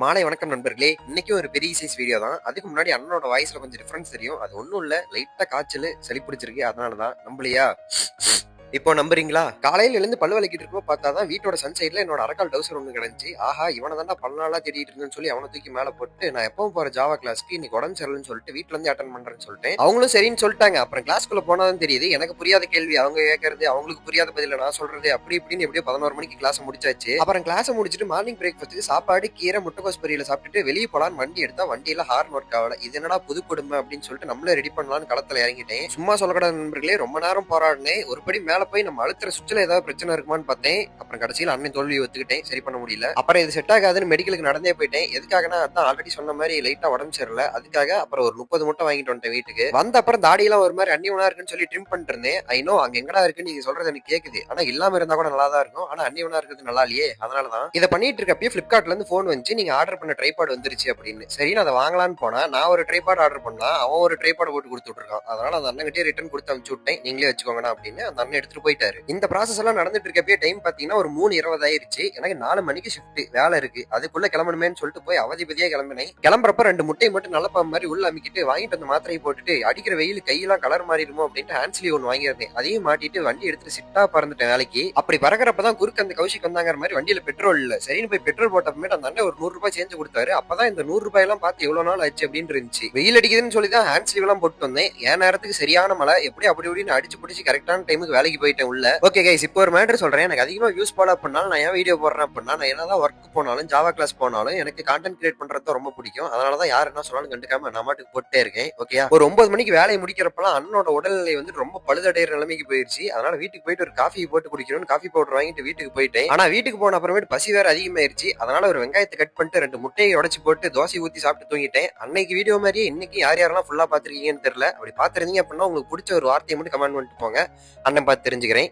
மாலை வணக்கம் நண்பர்களே. இன்னைக்கும் ஒரு பெரிய சைஸ் வீடியோ தான். அதுக்கு முன்னாடி அண்ணனோட வாய்ஸ்ல கொஞ்சம் டிஃபரன்ஸ் தெரியும். அது ஒண்ணும் இல்ல. லைட்டா காய்ச்சல், சளி பிடிச்சிருக்கு. அதனாலதான். நம்பலையா? இப்போ நம்புறீங்களா? காலையில எழுந்து பல்லு விளக்கிட்டு இருக்கும்போது பார்த்தாதான் வீட்டோட சன்சைட்ல என்னோட அரக்கால் டவுசர் ஒண்ணு கிடந்துச்சு. ஆஹா, இவனை தான்டா பல நாளா தேடிட்டு இருந்தேன்னு சொல்லி அவனை தூக்கி மேல போட்டு, நான் எப்பவும் போற ஜாவா கிளாஸ்க்கு இன்னைக்கு உடம்பு சரியில்லைன்னு சொல்லிட்டு வீட்ல இருந்து அட்டன் பண்றேன்னு சொல்லிட்டேன். அவங்களும் சரின்னு சொல்லிட்டாங்க. அப்புறம் கிளாஸ்க்குள்ள போனாதான் தெரியுது எனக்கு புரியாத கேள்வி அவங்க கேட்கறது, அவங்களுக்கு புரியாத பதில நான் சொல்றது, அப்படி இப்படின்னு எப்படியோ 11 மணிக்கு கிளாஸ் முடிச்சாச்சு. அப்புறம் கிளாஸ் முடிச்சிட்டு மார்னிங் பிரேக்ஃபாஸ்ட்டுக்கு சாப்பாடு, கீரை, முட்டைக்கோஸ் பொரியல சாப்பிட்டுட்டு வெளியே போலான்னு வண்டி எடுத்தா வண்டியில ஹார்ன் ஒர்க் ஆகல. இது என்னடா புது கொடுமை அப்படின்னு சொல்லிட்டு நம்மளே ரெடி பண்ணலாம்னு களத்துல இறங்கிட்டேன். சும்மா சொல்லக்கூடாது நண்பர்களே, ரொம்ப நேரம் போராடினேன். ஒரு படி மேல போய் நம்ம அழுத்துற சுவிட்ச்ல ஏதாவது பிரச்சனை இருக்குமான்னு பார்த்தேன். அப்புறம் கடைசியில் அண்ணன் தோல்வி ஒத்துக்கிட்டேன். சரி பண்ண முடியல. அப்புறம் இது செட் ஆகாதுன்னு மெடிக்கலுக்கு நடந்தே போயிட்டேன். எதுக்காகனா அதான் ஆல்ரெடி சொன்ன மாதிரி லைட்டா உடம்பு சரியில்லை. அதுக்காக அப்புறம் ஒரு 30 முட்டை வாங்கிட்டு வந்துட்டேன் வீட்டுக்கு. வந்த அப்புறம் தாடியெல்லாம் ஒரு மாதிரி அன்னியவனா இருக்குன்னு சொல்லி ட்ரிம் பண்ணிட்டு இருந்தேன். ஐநோ அங்க எங்கடா இருக்குன்னு நீங்க சொல்றது எனக்கு கேக்குது. ஆனா இல்லாம இருந்தா கூட நல்லா தான் இருக்கும். ஆனா அன்னியவனா இருக்கிறது நல்லா இல்லையே. அதனாலதான் இதை பண்ணிட்டு இருக்கப்பயே பிளிப்கார்ட்ல இருந்து போன் வந்துச்சு, நீங்க ஆர்டர் பண்ண ட்ரைபாட் வந்துருச்சு அப்படின்னு. சரி நான் அதை வாங்கலான்னு போனா, நான் ஒரு ட்ரைபாட் ஆர்டர் பண்ணா அவன் ஒரு ட்ரைபாட் போட்டு கொடுத்துட்டு இருக்கான். அதனால அந்த அண்ணன் கிட்டே ரிட்டர்ன் கொடுத்து அனுப்பிச்சு விட்டேன். நீங்களே வச்சுக்கோங்கண்ணா அப்படின்னு. அந்த அண்ணன் எடுத்துட்டு போயிட்டாரு. இந்த ப்ராசஸ் எல்லாம் நடந்துட்டு இருக்கப்பயே டைம் பாத்தீங்கன்னா ஒரு 3:20 ஆயிருச்சு. எனக்கு 4 மணிக்கு ஷிஃப்ட் வேலை இருக்கு, அதுக்குள்ள கிளம்பணுமேன்னு சொல்லிட்டு போய் அவதிபதியா கிளம்பினேன். கிளம்புறப்ப 2 முட்டையை மட்டும் நல்லப்பா மாதிரி உள்ள அமைக்கிட்டு வாங்கிட்டு அந்த மாத்திரையை போட்டுட்டு அடிக்கிற வெயில் கையெல்லாம் கலர் மாறிடுமோ அப்படின்ட்டு ஹேண்ட்ஸ்லி ஒன்று வாங்கியிருந்தேன். அதையும் மாட்டிட்டு வண்டி எடுத்துட்டு சிட்டா பறந்துட்டேன் வேலைக்கு. அப்படி பறக்கிறப்பதான் குறுக்கு அந்த கௌஷிக் வந்தாங்கிற மாதிரி வண்டியில பெட்ரோல் இல்ல. சரின்னு போய் பெட்ரோல் போட்டப்பமே அந்த அண்ணன் ஒரு 100 ரூபாய் சேஞ்சு கொடுத்தாரு. அப்பதான் இந்த 100 ரூபாய் எல்லாம் பார்த்து எவ்வளவு நாள் ஆச்சு அப்படின்னு இருந்துச்சு. வெயில் அடிக்குதுன்னு சொல்லி தான் ஹேண்ட் ஸ்லீவ் எல்லாம் போட்டு வந்தேன். என் நேரத்துக்கு சரியான மழை, எப்படி அப்படி இப்படின்னு அடிச்சு பிடிச்சி கரெக்டான டைமுக்கு வேலைக்கு போயிட்டேன் உள்ள. ஓகே கைஸ், இப்போ ஒரு மேட்டர் சொல்றேன். எனக்கு அதிகமா வியூஸ் ஃபாலோ பண்ணாலும் நான் ஏன் வீடியோ போடுறேன் அப்படின்னா, நான் என்னதான் ஒர்க் போனாலும் ஜாவா கிளாஸ் போனாலும் எனக்கு கான்டென்ட் கிரியேட் பண்றது ரொம்ப பிடிக்கும். அதனாலதான் யார் என்ன சொன்னாலும் கண்டுக்காம நான் மாட்டுக்கு போட்டே இருக்கேன். ஓகே, ஒரு 9 மணிக்கு வேலையை முடிக்கிறப்பலாம் அண்ணனோட உடல்நிலை வந்து ரொம்ப பழுதடைகிற நிலைமைக்கு போயிருச்சு. அதனால வீட்டுக்கு போயிட்டு ஒரு காஃபி போட்டு குடிக்கணும்னு காஃபி பவுடர் வாங்கிட்டு வீட்டுக்கு போயிட்டேன். ஆனா வீட்டுக்கு போன அப்புறமேட்டு பசி வேற அதிகமாயிருச்சு. அதனால ஒரு வெங்காயத்தை கட் பண்ணிட்டு 2 முட்டையை உடைச்சு போட்டு தோசை ஊத்தி சாப்பிட்டு தூங்கிட்டேன். அன்னைக்கு வீடியோ மாதிரியே இன்னைக்கு யார் யாரெல்லாம் ஃபுல்லா பாத்திருக்கீங்கன்னு தெரியல. அப்படி பாத்திருந்தீங்க அப்படின்னா உங்களுக்கு பிடிச்ச ஒரு வார்த்தையை மட்டும் கமெண்ட் பண்ணிட்டு போங்க. அண்ணன் பார்த்து தெரிஞ்சுக்கிறேன்.